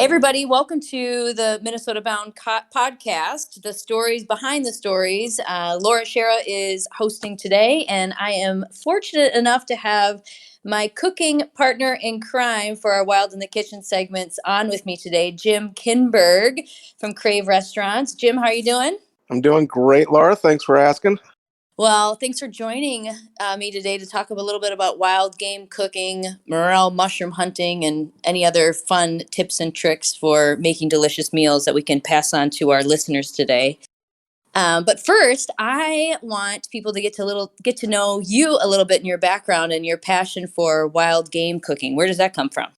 Everybody, welcome to the Minnesota Bound podcast, the stories behind the stories. Laura Schara is hosting today, and I am fortunate enough to have my cooking partner in crime for our Wild in the Kitchen segments on with me today, Jim Kyndberg from Crave Restaurants. Jim, how are you doing? I'm doing great, Laura. Thanks for asking. Well, thanks for joining me today to talk a little bit about wild game cooking, morel, mushroom hunting, and any other fun tips and tricks for making delicious meals that we can pass on to our listeners today. But first, I want people to get to know you a little bit in your background and your passion for wild game cooking. Where does that come from?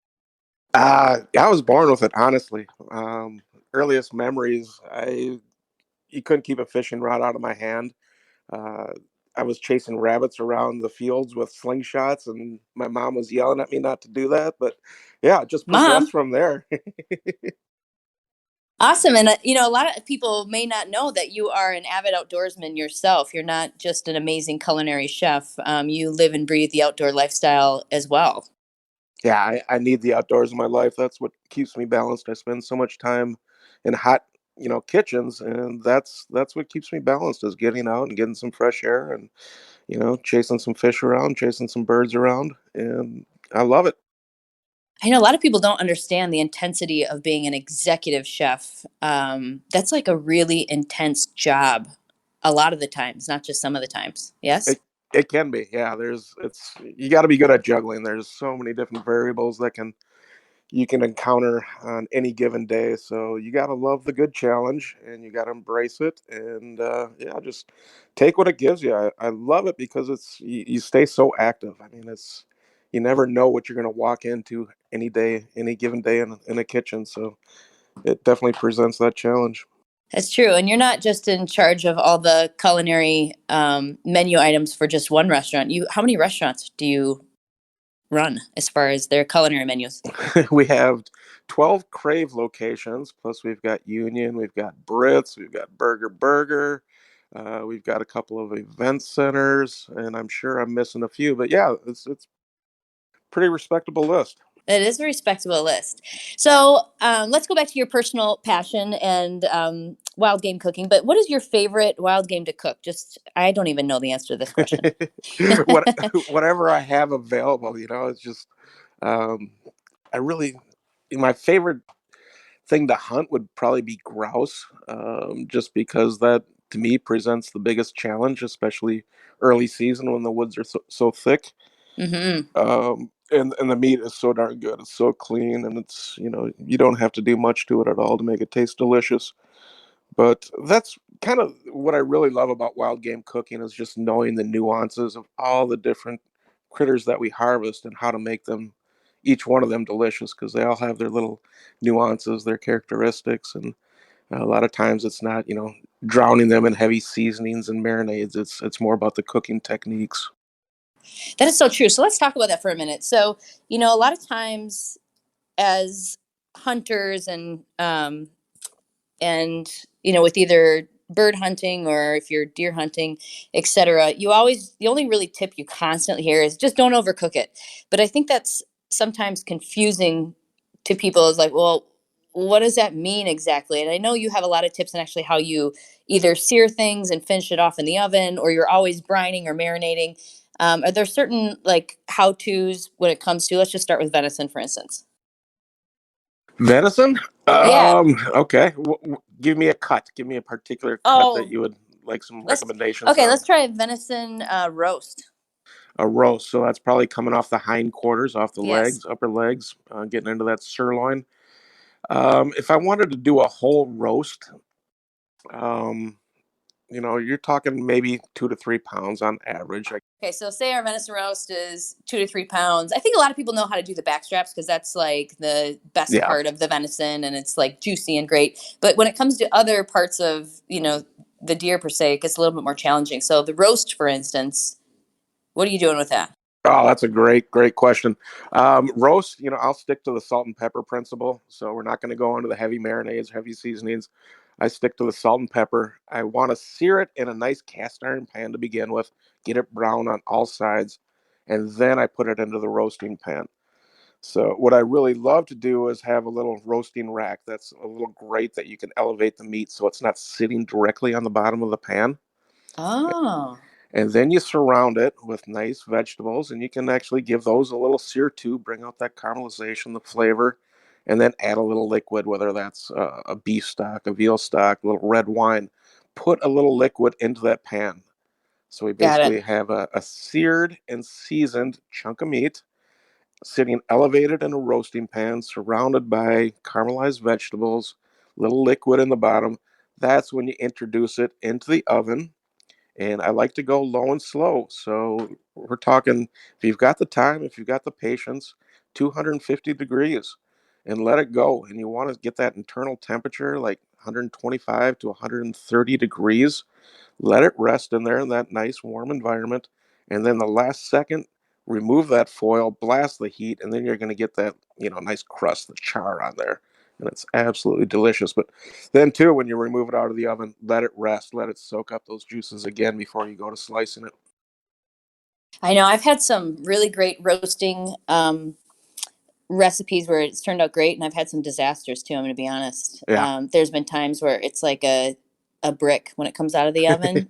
I was born with it, honestly. Earliest memories, you couldn't keep a fishing rod out of my hand. Uh, I was chasing rabbits around the fields with slingshots, and my mom was yelling at me not to do that. But yeah, it just progressed Mom, from there. awesome. And, a lot of people may not know that you are an avid outdoorsman yourself. You're not just an amazing culinary chef. You live and breathe the outdoor lifestyle as well. Yeah, I need the outdoors in my life. That's what keeps me balanced. I spend so much time in hot, kitchens, and that's what keeps me balanced is getting out and getting some fresh air and chasing some fish around, chasing some birds around, and I love it. I know a lot of people don't understand the intensity of being an executive chef. That's like a really intense job a lot of the times, not just some of the times. Yes? It it can be, yeah. It's you got to be good at juggling. There's so many different variables that can you can encounter on any given day. So you got to love the good challenge and you got to embrace it and yeah, just take what it gives you. I love it because you stay so active. I mean, it's you never know what you're going to walk into any day, any given day in a kitchen. So it definitely presents that challenge. That's true. And you're not just in charge of all the culinary menu items for just one restaurant. How many restaurants do you run as far as their culinary menus? We have 12 Crave locations, plus we've got Union, we've got Brits, we've got Burger. We've got a couple of event centers, and I'm sure I'm missing a few, but yeah, it's pretty respectable list. It is a respectable list. So let's go back to your personal passion and wild game cooking. But what is your favorite wild game to cook? I don't even know the answer to this question. what Whatever I have available, it's just um, I really my favorite thing to hunt would probably be grouse, just because that to me presents the biggest challenge, especially early season when the woods are so thick. Hmm. And the meat is so darn good. It's so clean, and it's you don't have to do much to it at all to make it taste delicious. But that's kind of what I really love about wild game cooking is just knowing the nuances of all the different critters that we harvest and how to make them each one of them delicious because they all have their little nuances, their characteristics, and a lot of times it's not drowning them in heavy seasonings and marinades. It's more about the cooking techniques. That is so true. So let's talk about that for a minute. So, a lot of times as hunters and with either bird hunting or if you're deer hunting, etc., the only really tip you constantly hear is just don't overcook it. But I think that's sometimes confusing to people. Is like, well, what does that mean exactly? And I know you have a lot of tips on actually how you either sear things and finish it off in the oven, or you're always brining or marinating. Are there certain like how tos when it comes to? Let's just start with venison, for instance. Venison? Yeah. Okay. Give me a cut. Give me a particular cut that Oh, you would like some let's recommendations okay. on. Let's try a venison roast. A roast. So that's probably coming off the hindquarters, off the Yes. legs, upper legs, getting into that sirloin. If I wanted to do a whole roast, um, you're talking maybe 2 to 3 pounds on average. Okay, so say our venison roast is 2 to 3 pounds. I think a lot of people know how to do the back straps because that's like the best Yeah. part of the venison and it's like juicy and great. But when it comes to other parts of, the deer per se, it gets a little bit more challenging. So the roast, for instance, what are you doing with that? Oh, that's a great question. Roast, I'll stick to the salt and pepper principle. So we're not going to go into the heavy marinades, heavy seasonings. I stick to the salt and pepper. I want to sear it in a nice cast iron pan to begin with, get it brown on all sides, and then I put it into the roasting pan. So what I really love to do is have a little roasting rack. That's a little grate that you can elevate the meat so it's not sitting directly on the bottom of the pan. Oh, And then you surround it with nice vegetables, and you can actually give those a little sear too, bring out that caramelization, the flavor, and then add a little liquid, whether that's a beef stock, a veal stock, a little red wine. Put a little liquid into that pan. So we got it. basically have a seared and seasoned chunk of meat sitting elevated in a roasting pan, surrounded by caramelized vegetables, little liquid in the bottom. That's when you introduce it into the oven, and I like to go low and slow. So we're talking, if you've got the time, if you've got the patience, 250 degrees and let it go. And you want to get that internal temperature like 125 to 130 degrees. Let it rest in there in that nice warm environment. And then the last second, remove that foil, blast the heat, and then you're going to get that, nice crust, the char on there. And it's absolutely delicious. But then, too, when you remove it out of the oven, let it rest, let it soak up those juices again before you go to slicing it. I know I've had some really great roasting recipes where it's turned out great, and I've had some disasters too. I'm going to be honest. Yeah. There's been times where it's like a brick when it comes out of the oven.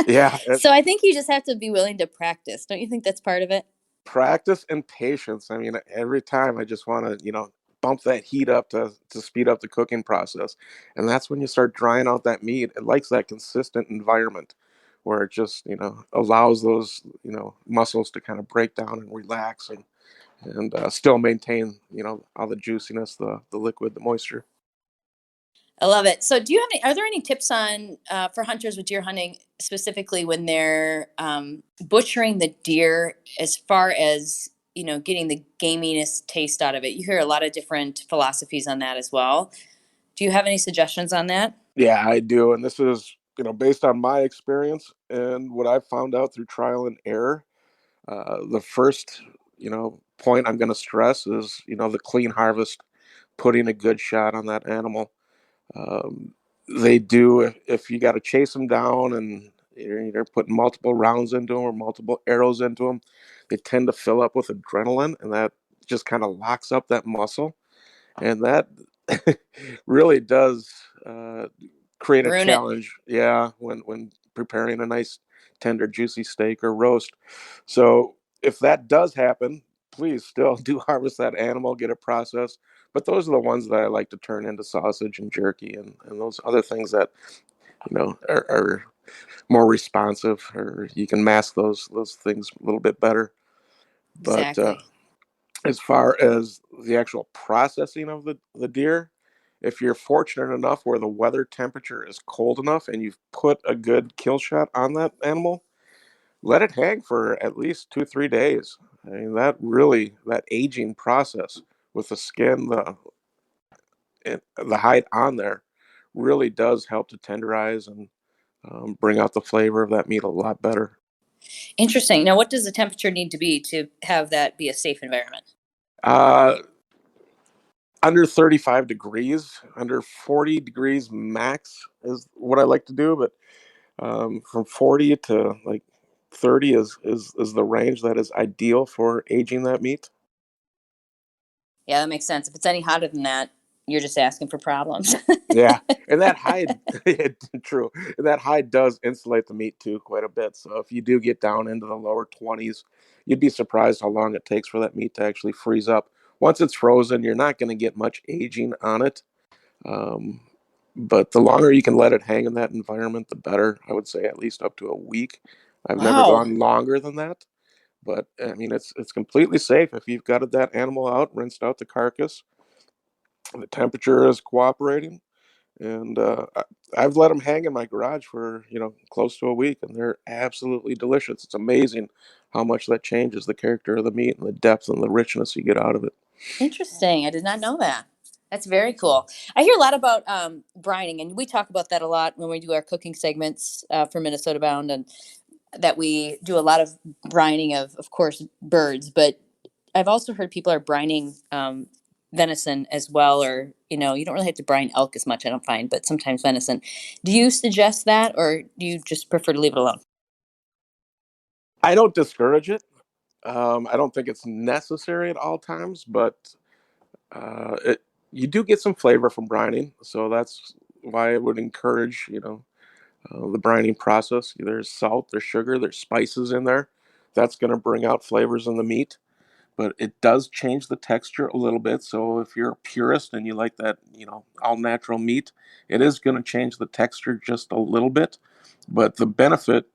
Yeah. So I think you just have to be willing to practice. Don't you think that's part of it? Practice and patience. I mean, every time I just want to, bump that heat up to speed up the cooking process. And that's when you start drying out that meat. It likes that consistent environment where it just, allows those, muscles to kind of break down and relax and still maintain, all the juiciness, the liquid, the moisture. I love it. So, do you have any? Are there any tips on for hunters with deer hunting, specifically when they're butchering the deer, as far as getting the gaminess taste out of it? You hear a lot of different philosophies on that as well. Do you have any suggestions on that? Yeah, I do. And this is, based on my experience and what I've found out through trial and error. The first, point I'm going to stress is, the clean harvest, putting a good shot on that animal. Um, they do, if you got to chase them down and you're putting multiple rounds into them or multiple arrows into them, they tend to fill up with adrenaline, and that just kind of locks up that muscle. And that really does create a Ruin it. challenge. Yeah, when preparing a nice tender, juicy steak or roast. So if that does happen, please still do harvest that animal, get it processed. But those are the ones that I like to turn into sausage and jerky and those other things that are more responsive, or you can mask those things a little bit better. But Exactly. as far as the actual processing of the deer, if you're fortunate enough where the weather temperature is cold enough and you've put a good kill shot on that animal, let it hang for at least 2 3 days. I mean, that aging process with the skin, the hide on there, really does help to tenderize and bring out the flavor of that meat a lot better. Interesting. Now, what does the temperature need to be to have that be a safe environment? Uh, Under 35 degrees, under 40 degrees max is what I like to do, but from 40 to like 30 is the range that is ideal for aging that meat. Yeah, that makes sense. If it's any hotter than that, you're just asking for problems. Yeah, and that hide, yeah, true. And that hide does insulate the meat too quite a bit. So if you do get down into the lower 20s, you'd be surprised how long it takes for that meat to actually freeze up. Once it's frozen, you're not going to get much aging on it. Um, but the longer you can let it hang in that environment, the better. I would say at least up to a week. I've never Wow. gone longer than that, but I mean it's completely safe if you've got that animal out, rinsed out the carcass, the temperature is cooperating, and I've let them hang in my garage for close to a week, and they're absolutely delicious. It's amazing how much that changes the character of the meat and the depth and the richness you get out of it. Interesting. I did not know that. That's very cool. I hear a lot about brining, and we talk about that a lot when we do our cooking segments for Minnesota Bound, and that we do a lot of brining of course, birds. But I've also heard people are brining venison as well, or you don't really have to brine elk as much. I don't find, but sometimes venison. Do you suggest that, or do you just prefer to leave it alone? I don't discourage it. I don't think it's necessary at all times, but it you do get some flavor from brining, so that's why I would encourage the brining process. There's salt, there's sugar, there's spices in there. That's going to bring out flavors in the meat, but it does change the texture a little bit. So if you're a purist and you like that, all natural meat, it is going to change the texture just a little bit. But the benefit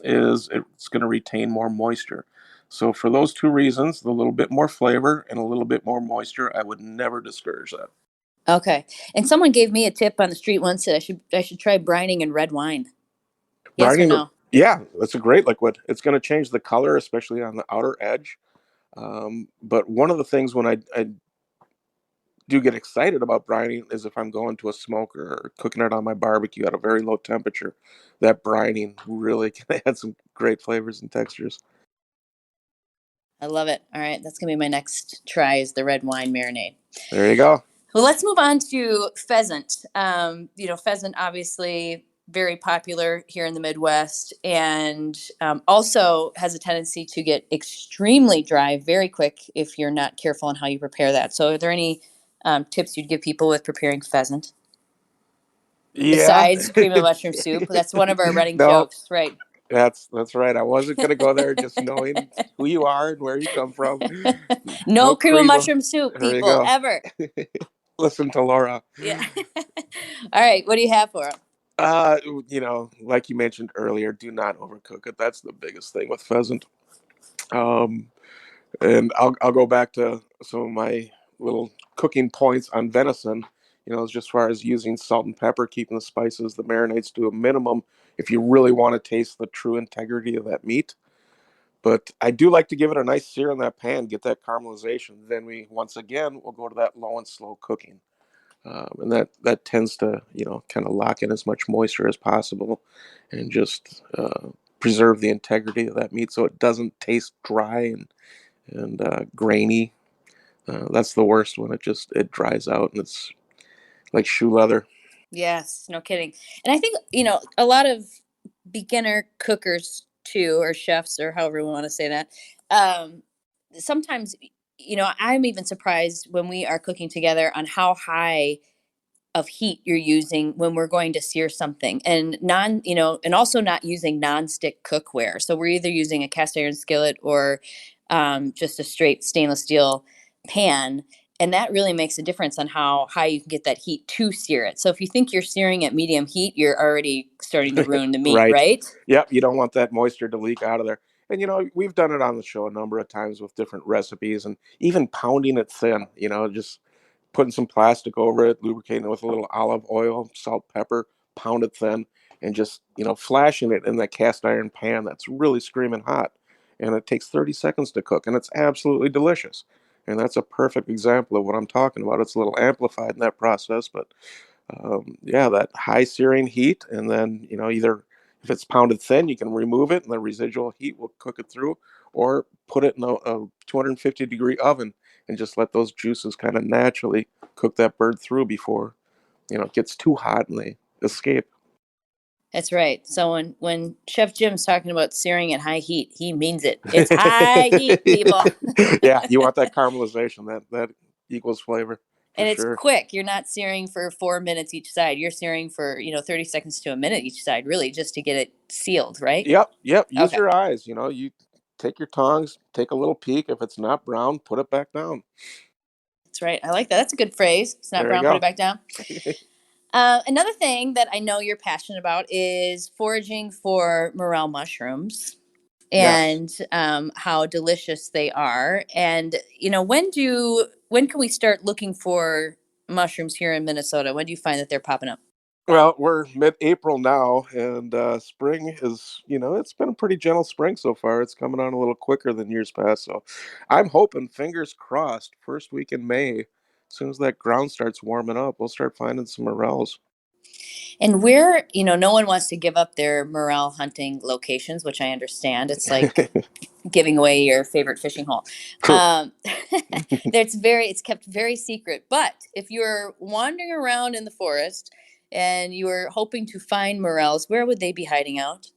is it's going to retain more moisture. So for those two reasons, the little bit more flavor and a little bit more moisture, I would never discourage that. Okay. And someone gave me a tip on the street once that I should try brining in red wine. Yes or Brining, no? yeah, that's a great liquid. It's going to change the color, especially on the outer edge. But one of the things when I do get excited about brining is if I'm going to a smoker or cooking it on my barbecue at a very low temperature. That brining really can add some great flavors and textures. I love it. All right, that's gonna be my next try is the red wine marinade. There you go. Well, let's move on to pheasant. Pheasant obviously very popular here in the Midwest, and also has a tendency to get extremely dry very quick if you're not careful on how you prepare that. So, are there any tips you'd give people with preparing pheasant Yeah. besides cream of mushroom soup? That's one of our running No, jokes, right? that's right. I wasn't gonna go there. Just knowing who you are and where you come from. No No cream of cream. mushroom soup, There you people, go. ever. Listen to Laura. Yeah. All right. What do you have for them? Uh, like you mentioned earlier, do not overcook it. That's the biggest thing with pheasant. Um, and I'll go back to some of my little cooking points on venison. Just as far as using salt and pepper, keeping the spices, the marinades to a minimum, if you really want to taste the true integrity of that meat. But I do like to give it a nice sear in that pan, get that caramelization. Then we once again we'll go to that low and slow cooking, and that tends to kind of lock in as much moisture as possible, and just preserve the integrity of that meat so it doesn't taste dry and grainy. That's the worst when it dries out and it's like shoe leather. Yes, no kidding. And I think, a lot of beginner cookers too, or chefs, or however we want to say that, um, sometimes, I'm even surprised when we are cooking together on how high of heat you're using when we're going to sear something, and also not using nonstick cookware. So we're either using a cast iron skillet or just a straight stainless steel pan. And that really makes a difference on how high you can get that heat to sear it. So if you think you're searing at medium heat, you're already starting to ruin the meat, Right. right? Yep. You don't want that moisture to leak out of there. And we've done it on the show a number of times with different recipes and even pounding it thin. Just putting some plastic over it, lubricating it with a little olive oil, salt, pepper, pound it thin, and just flashing it in that cast iron pan that's really screaming hot. And it takes 30 seconds to cook, and it's absolutely delicious. And that's a perfect example of what I'm talking about. It's a little amplified in that process, but yeah, that high searing heat, and then either if it's pounded thin, you can remove it, and the residual heat will cook it through, or put it in a 250-degree oven and just let those juices kind of naturally cook that bird through before it gets too hot and they escape. That's right. So when Chef Jim's talking about searing at high heat, he means it. It's high heat, people. Yeah, you want that caramelization. That equals flavor for And it's sure. quick. You're not searing for 4 minutes each side. You're searing for 30 seconds to a minute each side, really, just to get it sealed, right? Yep. Use Okay, your eyes. You take your tongs, take a little peek. If it's not brown, put it back down. that's right. I like that. That's a good phrase. It's not There you brown. Put it go. back down. Another thing that I know you're passionate about is foraging for morel mushrooms Yes. and how delicious they are. And when can we start looking for mushrooms here in Minnesota? When do you find that they're popping up? Well, we're mid-April now, and spring is, it's been a pretty gentle spring so far. It's coming on a little quicker than years past. So I'm hoping, fingers crossed, first week in May, as soon as that ground starts warming up, we'll start finding some morels. And no one wants to give up their morel hunting locations, which I understand. It's like giving away your favorite fishing hole. True. Um, it's kept very secret. But if you're wandering around in the forest and you are hoping to find morels, where would they be hiding out?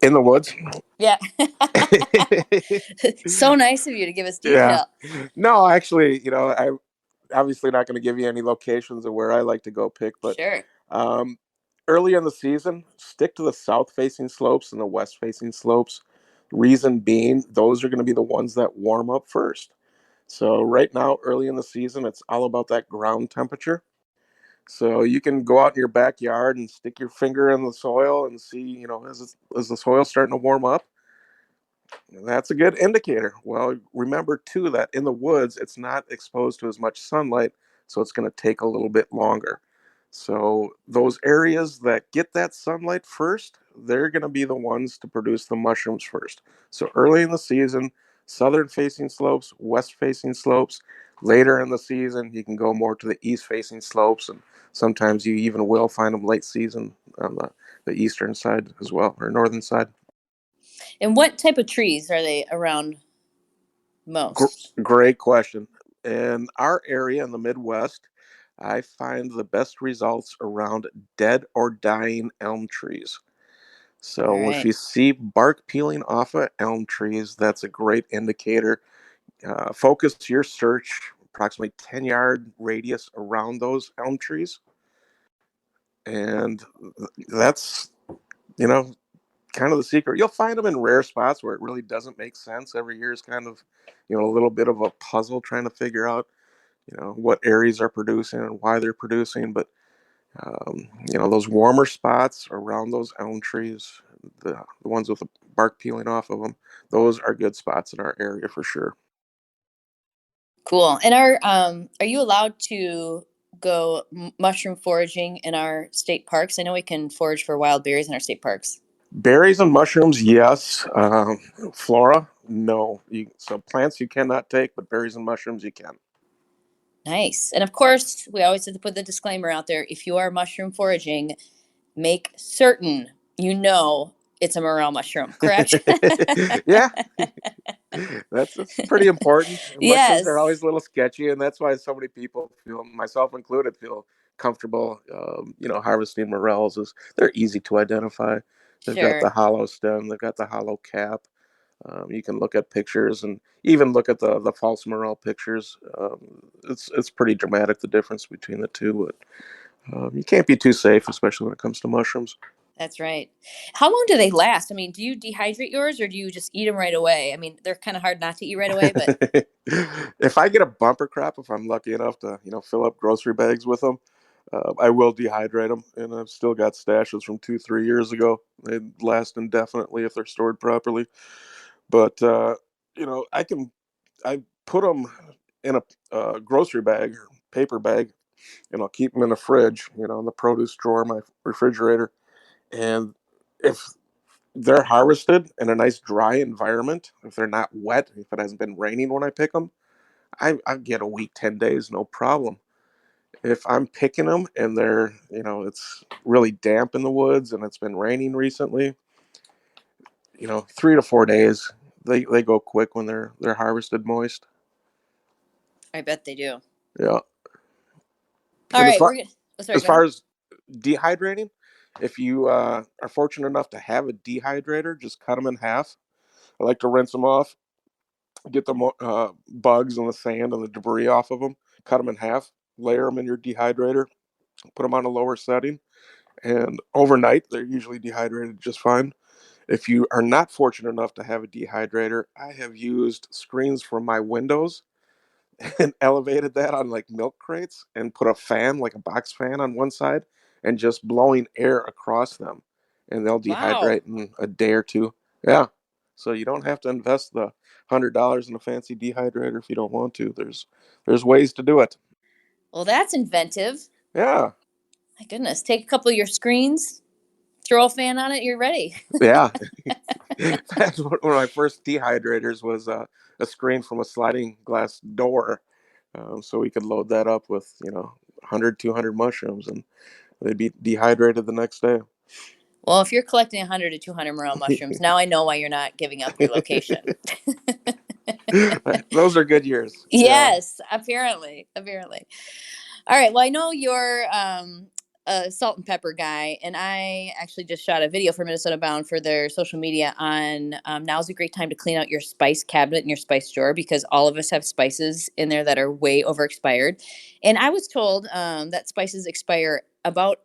In the woods. Yeah. So nice of you to give us Yeah. detail. No, actually, I obviously not going to give you any locations of where I like to go pick, but Sure. um, early in the season, stick to the south facing slopes and the west facing slopes. Reason being, those are going to be the ones that warm up first. So, right now, early in the season, it's all about that ground temperature. So, you can go out in your backyard and stick your finger in the soil and see, is the soil starting to warm up? That's a good indicator. Well, remember too that in the woods, it's not exposed to as much sunlight, so it's going to take a little bit longer. So, those areas that get that sunlight first, they're going to be the ones to produce the mushrooms first. So, early in the season, southern facing slopes, west facing slopes. Later in the season, you can go more to the east facing slopes, and sometimes you even will find them late season on the eastern side as well, or northern side. And what type of trees are they around Gr- most? Great question. In our area in the Midwest, I find the best results around dead or dying elm trees. All So if right. you see bark peeling off of elm trees, that's a great indicator. Focus your search approximately 10-yard radius around those elm trees. And that's, you know, kind of the secret. You'll find them in rare spots where it really doesn't make sense. Every year is kind of, a little bit of a puzzle trying to figure out what areas are producing and why they're producing. But those warmer spots around those elm trees, the ones with the bark peeling off of them, those are good spots in our area for sure. Cool. And are you allowed to go mushroom foraging in our state parks? I know we can forage for wild berries in our state parks. Berries and mushrooms, yes. Flora, no. So plants you cannot take, but berries and mushrooms you can. Nice. And of course, we always have to put the disclaimer out there. If you are mushroom foraging, make certain you know it's a morel mushroom, correct? Yeah, that's pretty important. Mushrooms are Yes, always a little sketchy, and that's why so many people feel, myself included, feel comfortable. Harvesting morels is they're easy to identify. They've got the sure. hollow stem, they've got the hollow cap. You can look at pictures and even look at the false morel pictures. It's pretty dramatic the difference between the two. But you can't be too safe, especially when it comes to mushrooms. That's right. How long do they last? I mean, do you dehydrate yours or do you just eat them right away? I mean, they're kind of hard not to eat right away, but If I get a bumper crop, if I'm lucky enough to fill up grocery bags with them, I will dehydrate them, and I've still got stashes from 2 3 years ago. They last indefinitely if they're stored properly. But I put them in a grocery bag or paper bag, and I'll keep them in the fridge, in the produce drawer, my refrigerator. And if they're harvested in a nice dry environment, if they're not wet, if it hasn't been raining when I pick them, I get a week, 10 days, no problem. If I'm picking them and it's really damp in the woods and it's been raining recently, 3 to 4 days. They go quick when they're harvested moist. I bet they do. Yeah. All And right, we're gonna. Oh, sorry, as go ahead. far as dehydrating, if you are fortunate enough to have a dehydrator, just cut them in half. I like to rinse them off, get the bugs and the sand and the debris off of them, cut them in half, layer them in your dehydrator, put them on a lower setting, and overnight they're usually dehydrated just fine. If you are not fortunate enough to have a dehydrator, I have used screens from my windows and elevated that on like milk crates and put a fan, like a box fan, on one side and just blowing air across them, and they'll Wow. dehydrate in a day or two. Yeah. So you don't have to invest the $100 in a fancy dehydrator if you don't want to. There's ways to do it. Well, that's inventive. Yeah. My goodness. Take a couple of your screens, throw a fan on it, you're ready. Yeah. That's one of my first dehydrators was a screen from a sliding glass door. So we could load that up with 100 200 mushrooms, and they'd be dehydrated the next day. Well, if you're collecting 100 to 200 morel mushrooms, now I know why you're not giving up your location. Those are good years. Yeah. Yes, apparently. Apparently. All right. Well, I know you're a salt and pepper guy, and I actually just shot a video for Minnesota Bound for their social media on now's a great time to clean out your spice cabinet and your spice drawer because all of us have spices in there that are way over expired. And I was told that spices expire about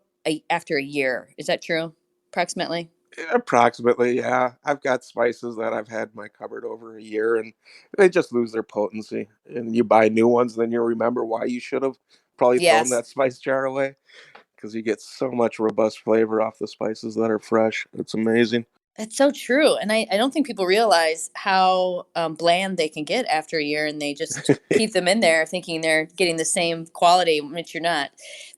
after a year. Is that true? Approximately? Approximately, yeah. I've got spices that I've had in my cupboard over a year, and they just lose their potency. And you buy new ones, then you remember why you should have probably thrown Yes. that spice jar away because you get so much robust flavor off the spices that are fresh. It's amazing. It's so true. And I don't think people realize how bland they can get after a year and they just keep them in there thinking they're getting the same quality, which you're not.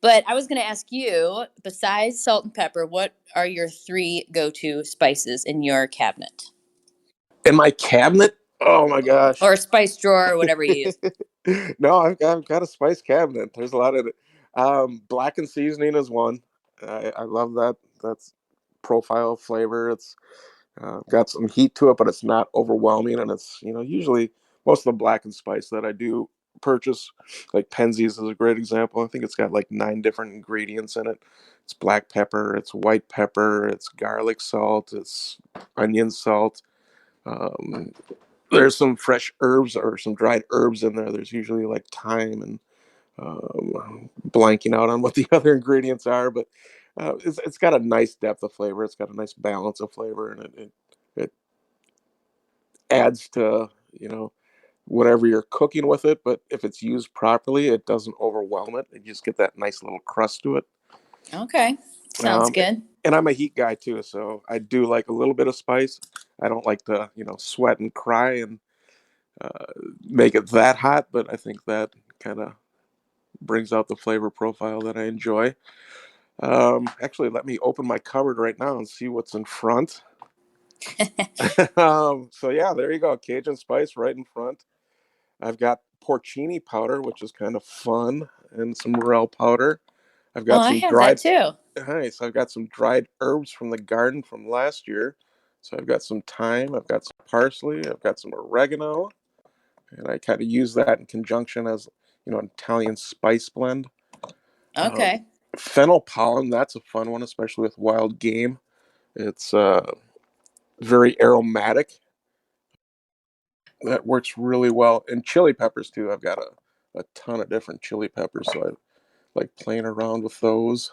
But I was going to ask you, besides salt and pepper, what are your three go to spices in your cabinet In my cabinet, oh my gosh. or spice drawer or whatever you use? No, I've got a spice cabinet. There's a lot of it. Blackened seasoning is one. I love that. That's profile flavor. It's got some heat to it, but it's not overwhelming. And it's, usually most of the blackened spice that I do purchase, like Penzeys is a great example. I think it's got like 9 different ingredients in it. It's black pepper, it's white pepper, it's garlic salt, it's onion salt. Um, there's some fresh herbs or some dried herbs in there. There's usually like thyme and blanking out on what the other ingredients are, but it's got a nice depth of flavor. It's got a nice balance of flavor, and it adds to whatever you're cooking with it. But if it's used properly, it doesn't overwhelm it. You just get that nice little crust to it. Okay. Sounds Um, good. and I'm a heat guy too, so I do like a little bit of spice. I don't like to sweat and cry and uh, make it that hot, but I think that kind of brings out the flavor profile that I enjoy. Actually, let me open my cupboard right now and see what's in front. So yeah, there you go, Cajun spice right in front. I've got porcini powder, which is kind of fun, and some morel powder. I've Oh, got I some have that dried. too. Nice. I've got some dried herbs from the garden from last year. So I've got some thyme. I've got some parsley. I've got some oregano, and I kind of use that in conjunction as an Italian spice blend. Um, Okay. Fennel pollen. That's a fun one, especially with wild game. It's very aromatic. That works really well. And chili peppers too. I've got a ton of different chili peppers, so I like playing around with those.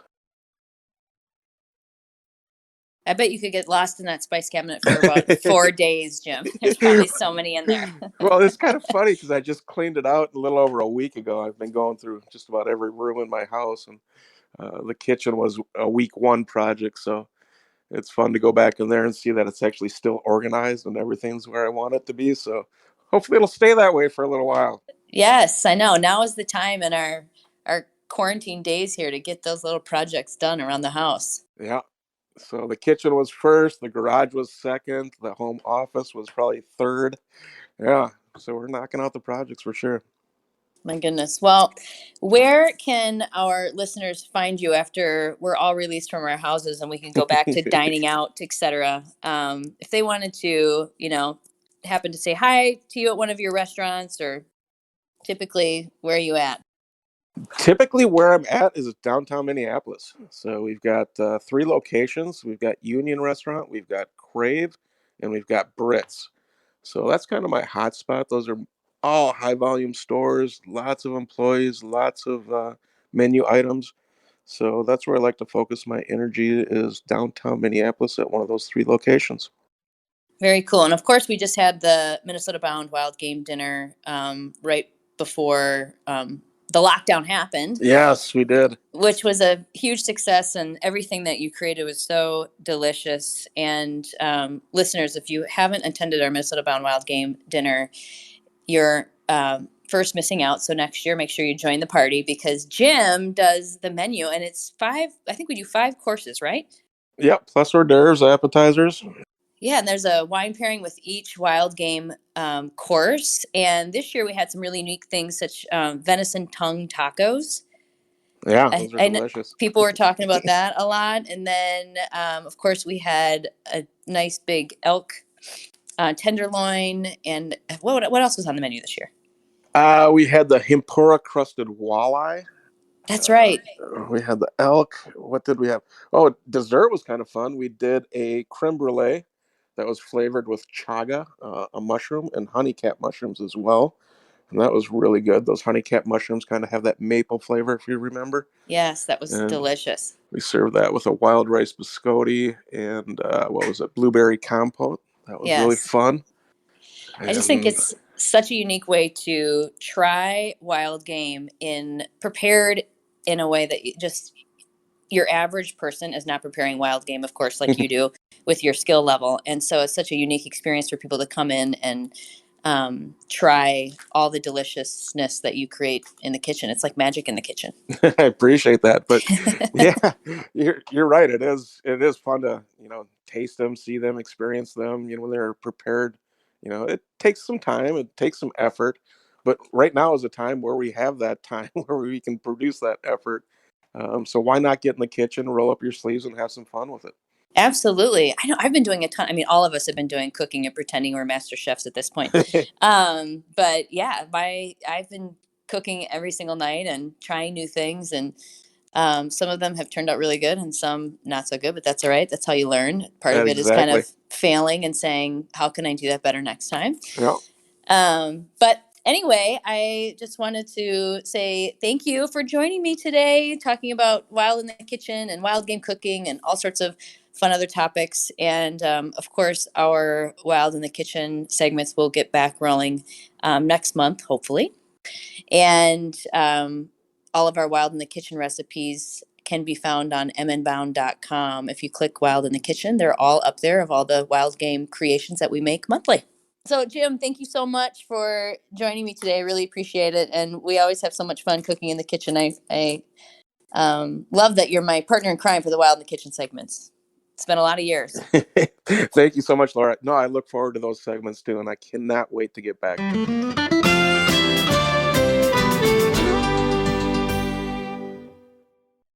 I bet you could get lost in that spice cabinet for about 4 days, Jim. There's probably so many in there. Well, it's kind of funny because I just cleaned it out a little over a week ago. I've been going through just about every room in my house, and the kitchen was a week one project, so it's fun to go back in there and see that it's actually still organized and everything's where I want it to be. So hopefully it'll stay that way for a little while. Yes, I know. Now is the time in our quarantine days here to get those little projects done around the house. Yeah. So the kitchen was first, the garage was second, the home office was probably third. Yeah. So we're knocking out the projects for sure. My goodness. Well, where can our listeners find you after we're all released from our houses and we can go back to dining out, etc.? If they wanted to, happen to say hi to you at one of your restaurants, or typically where are you at? Typically, where I'm at is downtown Minneapolis. So we've got 3 locations. We've got Union Restaurant, we've got Crave, and we've got Brits. So that's kind of my hot spot. Those are all high volume stores, lots of employees, lots of menu items. So that's where I like to focus my energy is downtown Minneapolis at one of those 3 locations. Very cool. And of course, we just had the Minnesota Bound Wild Game Dinner right before the lockdown happened, Yes, we did. which was a huge success. And everything that you created was so delicious. And listeners, if you haven't attended our Minnesota Bound Wild Game Dinner, you're first missing out. So next year, make sure you join the party because Jim does the menu and it's five, I think we do 5 courses, right? Yep, plus hors d'oeuvres, appetizers. Yeah, and there's a wine pairing with each wild game course. And this year we had some really unique things, such venison tongue tacos. Yeah, I, those are I kn- delicious. People were talking about that a lot. And then, of course, we had a nice big elk tenderloin. And what else was on the menu this year? We had the Himpura crusted walleye. That's right. We had the elk. What did we have? Oh, dessert was kind of fun. We did a creme brulee that was flavored with chaga, a mushroom, and honeycap mushrooms as well. And that was really good. Those honeycap mushrooms kind of have that maple flavor, if you remember. Yes, that was And delicious. we served that with a wild rice biscotti and what was it, blueberry compote. That was really Yes. fun. I just think And it's such a unique way to try wild game in prepared in a way that just your average person is not preparing wild game, of course, like you do with your skill level. And so it's such a unique experience for people to come in and try all the deliciousness that you create in the kitchen. It's like magic in the kitchen. I appreciate that. But yeah, you're right. It is fun to taste them, see them, experience them. When they're prepared. It takes some time. It takes some effort. But right now is a time where we have that time where we can produce that effort. So why not get in the kitchen, roll up your sleeves, and have some fun with Absolutely. I know I've been doing a ton. I mean, all of us have been doing cooking and pretending we're master chefs at this point. it? But yeah, I've been cooking every single night and trying new things, and some of them have turned out really good and some not so good, but that's all right. That's how you learn. Part of it is kind Exactly. of failing and saying, how can I do that better next time? Yeah. But anyway, I just wanted to say thank you for joining me today, talking about wild in the kitchen and wild game cooking and all sorts of fun other topics. And of course, our wild in the kitchen segments will get back rolling next month, hopefully. And all of our wild in the kitchen recipes can be found on mnbound.com. If you click wild in the kitchen, they're all up there of all the wild game creations that we make monthly. So, Jim, thank you so much for joining me today. I really appreciate it. And we always have so much fun cooking in the kitchen. I love that you're my partner in crime for the Wild in the Kitchen segments. It's been a lot of years. Thank you so much, Laura. No, I look forward to those segments too, and I cannot wait to get back.